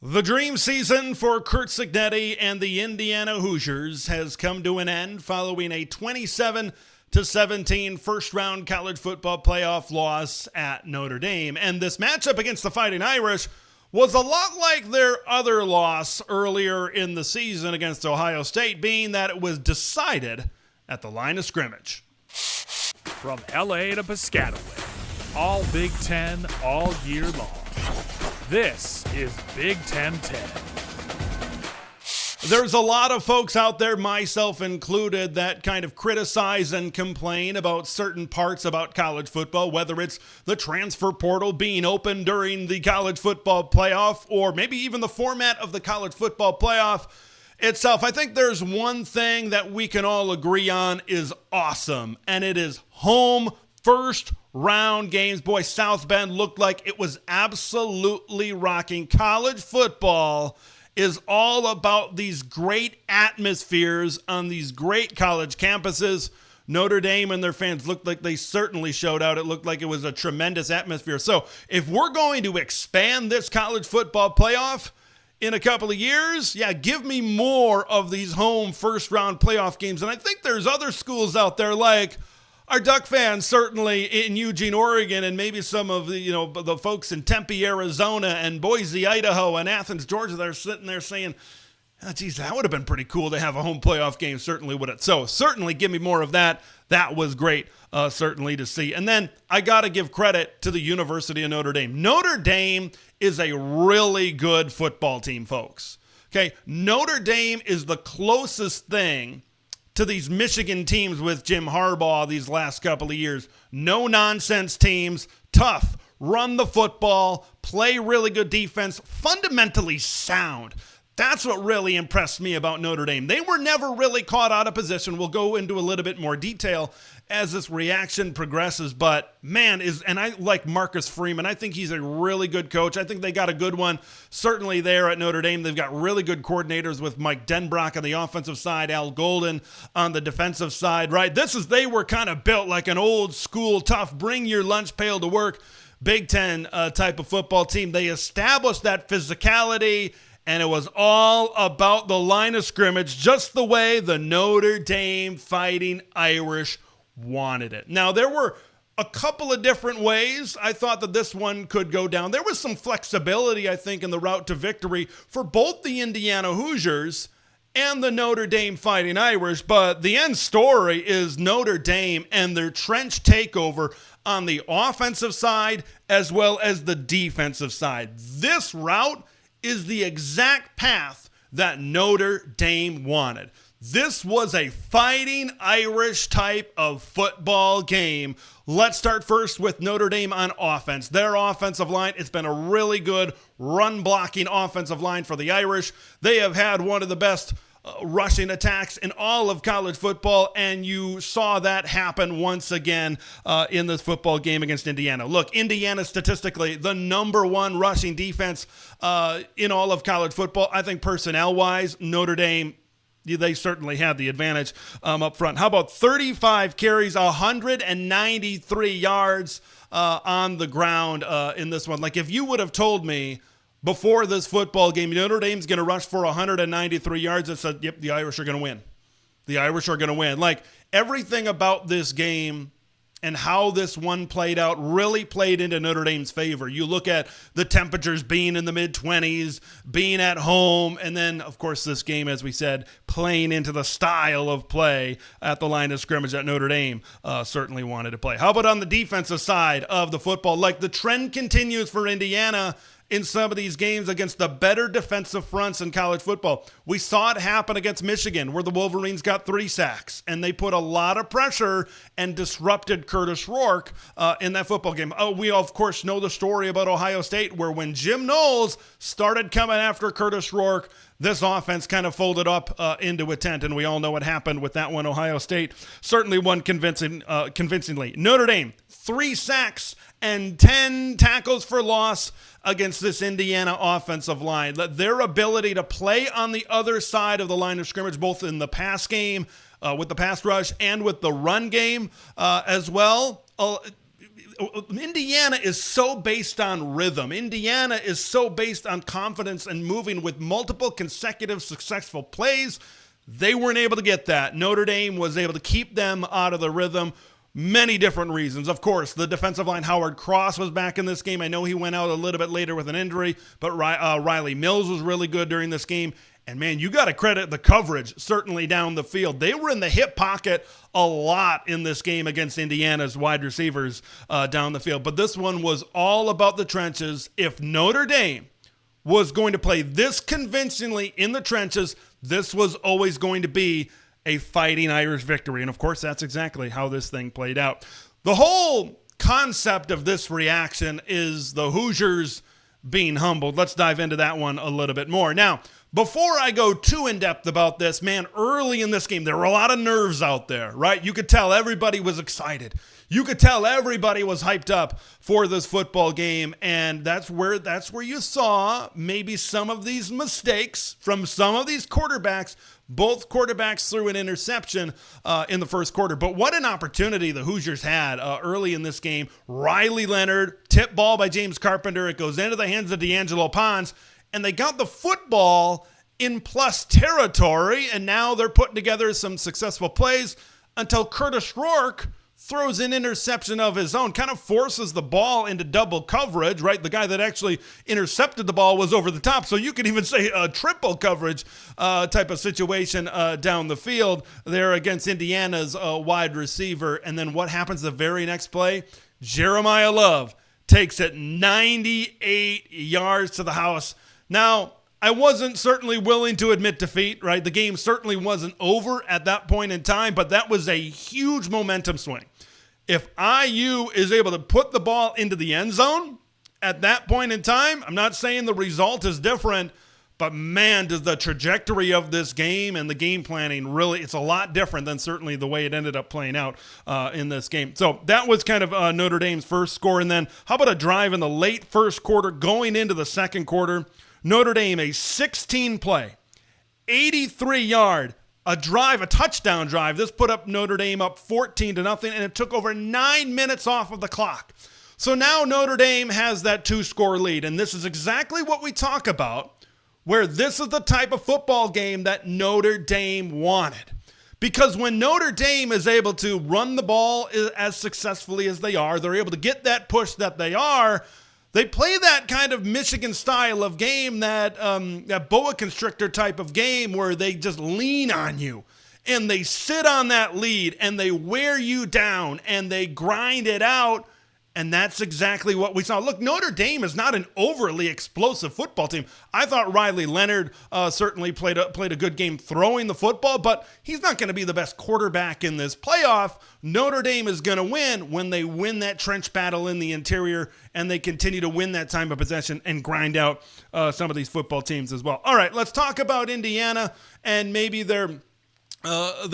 The dream season for Curt Cignetti and the Indiana Hoosiers has come to an end following a 27-17 first-round college football playoff loss at Notre Dame. And this matchup against the Fighting Irish was a lot like their other loss earlier in the season against Ohio State, being that it was decided at the line of scrimmage. From LA to Piscataway, all Big Ten all year long. This is Big Ten 10. There's a lot of folks out there, myself included, that kind of criticize and complain about certain parts about college football, whether it's the transfer portal being open during the college football playoff or maybe even the format of the college football playoff itself. I think there's one thing that we can all agree on is awesome, and it is home first round games. Boy, South Bend looked like it was absolutely rocking. College football is all about these great atmospheres on these great college campuses. Notre Dame and their fans looked like they certainly showed out. It looked like it was a tremendous atmosphere. So if we're going to expand this college football playoff in a couple of years, give me more of these home first round playoff games. And I think there's other schools out there like our Duck fans, certainly in Eugene, Oregon, and maybe some of the folks in Tempe, Arizona, and Boise, Idaho, and Athens, Georgia, they're sitting there saying, oh, geez, that would have been pretty cool to have a home playoff game. Certainly would it. So certainly give me more of that. That was great, certainly to see. And then I got to give credit to the University of Notre Dame. Notre Dame is a really good football team, folks. Okay, Notre Dame is the closest thing to these Michigan teams with Jim Harbaugh these last couple of years. No nonsense teams, tough, run the football, play really good defense, fundamentally sound. That's what really impressed me about Notre Dame. They were never really caught out of position. We'll go into a little bit more detail as this reaction progresses, but man, and I like Marcus Freeman. I think he's a really good coach. I think they got a good one certainly there at Notre Dame. They've got really good coordinators with Mike Denbrock on the offensive side, Al Golden on the defensive side, right? They were kind of built like an old school, tough, bring your lunch pail to work, Big Ten type of football team. They established that physicality, and it was all about the line of scrimmage, just the way the Notre Dame Fighting Irish wanted it. Now, there were a couple of different ways I thought that this one could go down. There was some flexibility, I think, in the route to victory for both the Indiana Hoosiers and the Notre Dame Fighting Irish, but the end story is Notre Dame and their trench takeover on the offensive side as well as the defensive side. This route is the exact path that Notre Dame wanted. This was a Fighting Irish type of football game. Let's start first with Notre Dame on offense. Their offensive line, it's been a really good run-blocking offensive line for the Irish. They have had one of the best rushing attacks in all of college football, and you saw that happen once again in this football game against Indiana. Look, Indiana statistically the number one rushing defense in all of college football. I think personnel-wise, Notre Dame, they certainly had the advantage up front. How about 35 carries, 193 yards on the ground in this one? Like, if you would have told me before this football game Notre Dame's going to rush for 193 yards, I said, yep, the Irish are going to win. The Irish are going to win. Like, everything about this game and how this one played out really played into Notre Dame's favor. You look at the temperatures being in the mid-20s, being at home, and then, of course, this game, as we said, playing into the style of play at the line of scrimmage that Notre Dame certainly wanted to play. How about on the defensive side of the football? Like, the trend continues for Indiana in some of these games against the better defensive fronts in college football. We saw it happen against Michigan, where the Wolverines got 3 sacks, and they put a lot of pressure and disrupted Curtis Rourke in that football game. We, of course, know the story about Ohio State, where when Jim Knowles started coming after Curtis Rourke, this offense kind of folded up into a tent, and we all know what happened with that one. Ohio State certainly won convincingly. Notre Dame, 3 sacks and 10 tackles for loss against this Indiana offensive line. Their ability to play on the other side of the line of scrimmage, both in the pass game, with the pass rush, and with the run game as well. Indiana is so based on rhythm. Indiana is so based on confidence and moving with multiple consecutive successful plays. They weren't able to get that. Notre Dame was able to keep them out of the rhythm. Many different reasons. Of course, the defensive line, Howard Cross, was back in this game. I know he went out a little bit later with an injury, but Riley Mills was really good during this game. And, man, you got to credit the coverage, certainly down the field. They were in the hip pocket a lot in this game against Indiana's wide receivers down the field. But this one was all about the trenches. If Notre Dame was going to play this convincingly in the trenches, this was always going to be a Fighting Irish victory. And, of course, that's exactly how this thing played out. The whole concept of this reaction is the Hoosiers being humbled. Let's dive into that one a little bit more. Now, before I go too in-depth about this, man, early in this game, there were a lot of nerves out there, right? You could tell everybody was excited. You could tell everybody was hyped up for this football game, and that's where you saw maybe some of these mistakes from some of these quarterbacks. Both quarterbacks threw an interception in the first quarter. But what an opportunity the Hoosiers had early in this game. Riley Leonard, tip ball by James Carpenter. It goes into the hands of D'Angelo Pons. And they got the football in plus territory, and now they're putting together some successful plays until Curtis Rourke throws an interception of his own, kind of forces the ball into double coverage, right? The guy that actually intercepted the ball was over the top, so you could even say a triple coverage type of situation down the field there against Indiana's wide receiver. And then what happens the very next play? Jeremiah Love takes it 98 yards to the house. Now, I wasn't certainly willing to admit defeat, right? The game certainly wasn't over at that point in time, but that was a huge momentum swing. If IU is able to put the ball into the end zone at that point in time, I'm not saying the result is different, but man, does the trajectory of this game and the game planning really, it's a lot different than certainly the way it ended up playing out in this game. So that was kind of Notre Dame's first score. And then how about a drive in the late first quarter going into the second quarter? Notre Dame, a 16-play, 83-yard, a touchdown drive. This put up Notre Dame up 14-0, and it took over 9 minutes off of the clock. So now Notre Dame has that 2-score lead, and this is exactly what we talk about, where this is the type of football game that Notre Dame wanted. Because when Notre Dame is able to run the ball as successfully as they are, they're able to get that push that they are, they play that kind of Michigan style of game, that boa constrictor type of game where they just lean on you and they sit on that lead and they wear you down and they grind it out. And that's exactly what we saw. Look, Notre Dame is not an overly explosive football team. I thought Riley Leonard certainly played a good game throwing the football, but he's not going to be the best quarterback in this playoff. Notre Dame is going to win when they win that trench battle in the interior and they continue to win that time of possession and grind out some of these football teams as well. All right, let's talk about Indiana and maybe their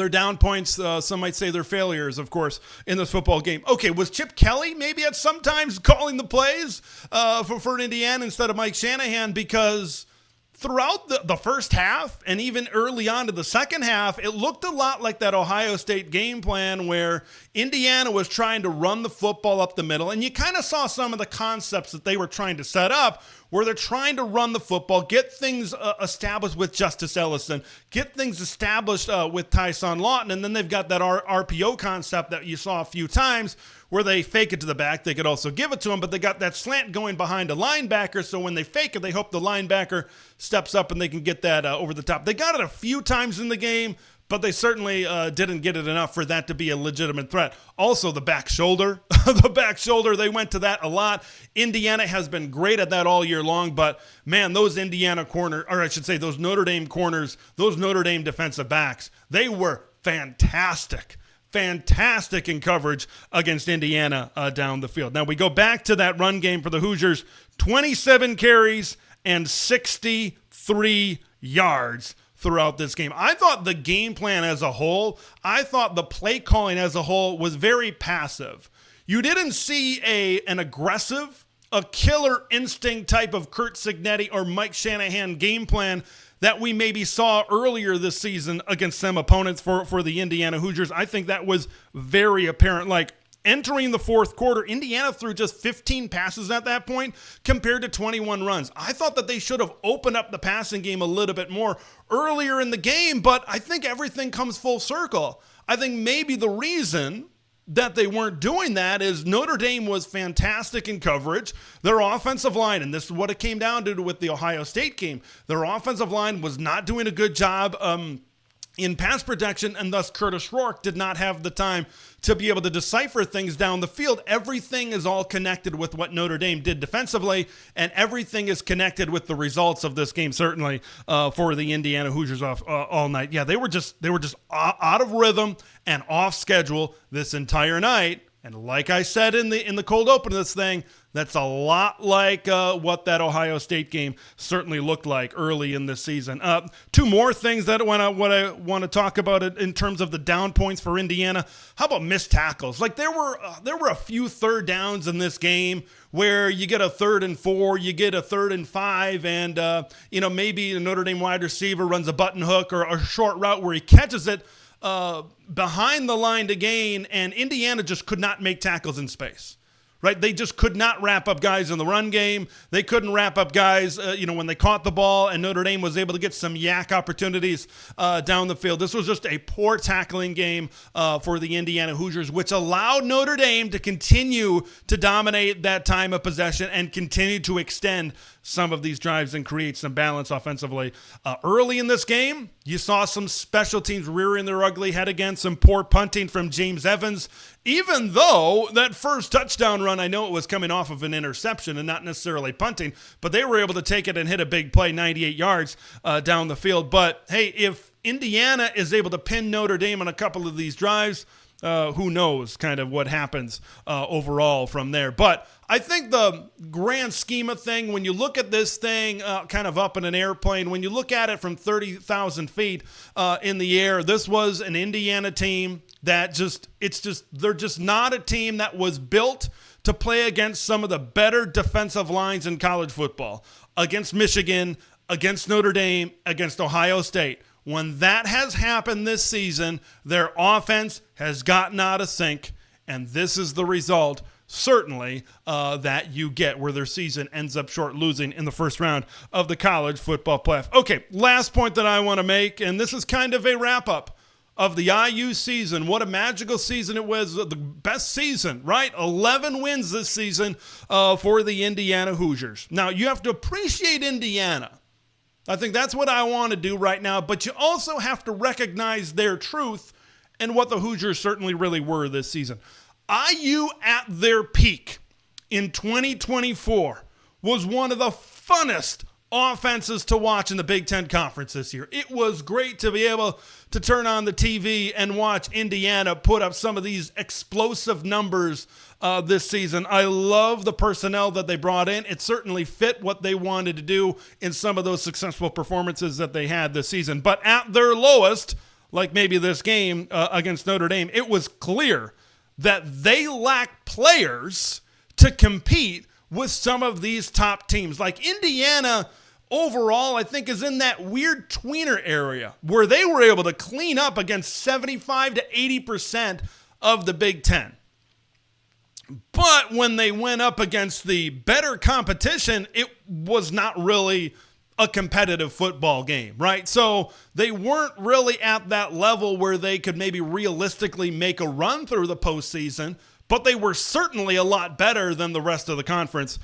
down points, some might say their failures, of course, in this football game. Okay, was Chip Kelly maybe at some times calling the plays for Indiana instead of Mike Shanahan? Because throughout the first half and even early on to the second half, it looked a lot like that Ohio State game plan where Indiana was trying to run the football up the middle, and you kind of saw some of the concepts that they were trying to set up where they're trying to run the football, get things established with Justice Ellison, get things established with Tyson Lawton, and then they've got that RPO concept that you saw a few times where they fake it to the back. They could also give it to him, but they got that slant going behind a linebacker, so when they fake it, they hope the linebacker steps up and they can get that over the top. They got it a few times in the game, but they certainly didn't get it enough for that to be a legitimate threat. Also, the back shoulder. The back shoulder, they went to that a lot. Indiana has been great at that all year long, but man, those Indiana corner, or I should say those Notre Dame corners, those Notre Dame defensive backs, they were fantastic in coverage against Indiana down the field. Now we go back to that run game for the Hoosiers, 27 carries and 63 yards throughout this game. I thought the game plan as a whole, I thought the play calling as a whole was very passive. You didn't see an aggressive, a killer instinct type of Kurt Cignetti or Mike Shanahan game plan that we maybe saw earlier this season against some opponents for the Indiana Hoosiers. I think that was very apparent. Like entering the fourth quarter, Indiana threw just 15 passes at that point compared to 21 runs. I thought that they should have opened up the passing game a little bit more earlier in the game, but I think everything comes full circle. I think maybe the reason that they weren't doing that is Notre Dame was fantastic in coverage. Their offensive line, and this is what it came down to with the Ohio State game, their offensive line was not doing a good job in pass protection, and thus Curtis Rourke did not have the time to be able to decipher things down the field. Everything is all connected with what Notre Dame did defensively, and everything is connected with the results of this game, certainly for the Indiana Hoosiers all night. Yeah, they were just out of rhythm and off schedule this entire night. And like I said in the cold open of this thing, that's a lot like what that Ohio State game certainly looked like early in this season. Two more things that I want to talk about in terms of the down points for Indiana. How about missed tackles? Like there were a few third downs in this game where you get a 3rd and 4, you get a 3rd and 5, and maybe a Notre Dame wide receiver runs a button hook or a short route where he catches it behind the line to gain, and Indiana just could not make tackles in space. Right? They just could not wrap up guys in the run game. They couldn't wrap up guys, when they caught the ball, and Notre Dame was able to get some yak opportunities down the field. This was just a poor tackling game for the Indiana Hoosiers, which allowed Notre Dame to continue to dominate that time of possession and continue to extend some of these drives and create some balance offensively. Early in this game, you saw some special teams rearing their ugly head again, some poor punting from James Evans, even though that first touchdown run, I know it was coming off of an interception and not necessarily punting, but they were able to take it and hit a big play, 98 yards down the field. But hey, if Indiana is able to pin Notre Dame on a couple of these drives, who knows kind of what happens overall from there. But I think the grand scheme of thing, when you look at this thing kind of up in an airplane, when you look at it from 30,000 feet in the air, this was an Indiana team that they're just not a team that was built to play against some of the better defensive lines in college football, against Michigan, against Notre Dame, against Ohio State. When that has happened this season, their offense has gotten out of sync, and this is the result, certainly, that you get where their season ends up short losing in the first round of the college football playoff. Okay, last point that I want to make, and this is kind of a wrap-up of the IU season. What a magical season it was, the best season, right? 11 wins this season for the Indiana Hoosiers. Now, you have to appreciate Indiana. I think that's what I want to do right now, but you also have to recognize their truth and what the Hoosiers certainly really were this season. IU at their peak in 2024 was one of the funnest offenses to watch in the Big Ten Conference this year. It was great to be able to turn on the TV and watch Indiana put up some of these explosive numbers this season. I love the personnel that they brought in. It certainly fit what they wanted to do in some of those successful performances that they had this season. But at their lowest, like maybe this game against Notre Dame, it was clear that they lacked players to compete with some of these top teams. Like Indiana overall, I think, is in that weird tweener area where they were able to clean up against 75 to 80% of the Big Ten. But when they went up against the better competition, it was not really a competitive football game, right? So they weren't really at that level where they could maybe realistically make a run through the postseason, but they were certainly a lot better than the rest of the conference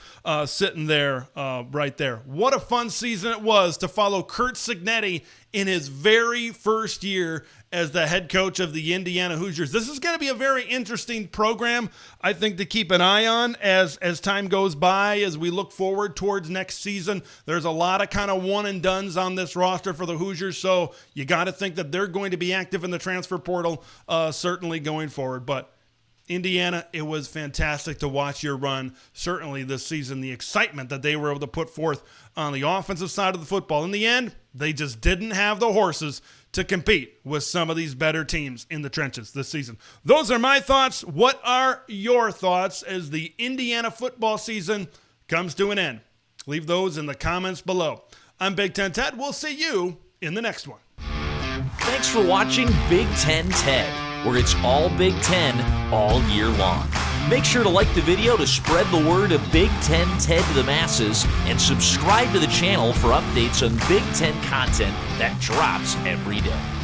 sitting there right there. What a fun season it was to follow Curt Cignetti in his very first year as the head coach of the Indiana Hoosiers. This is going to be a very interesting program, I think, to keep an eye on as time goes by, as we look forward towards next season. There's a lot of kind of one and dones on this roster for the Hoosiers, so you got to think that they're going to be active in the transfer portal certainly going forward. But Indiana, it was fantastic to watch your run, certainly this season, the excitement that they were able to put forth on the offensive side of the football. In the end, they just didn't have the horses to compete with some of these better teams in the trenches this season. Those are my thoughts. What are your thoughts as the Indiana football season comes to an end? Leave those in the comments below. I'm Big Ten Ted. We'll see you in the next one. Thanks for watching Big Ten Ted. where it's all Big Ten all year long. Make sure to like the video to spread the word of Big Ten TED to the masses, and subscribe to the channel for updates on Big Ten content that drops every day.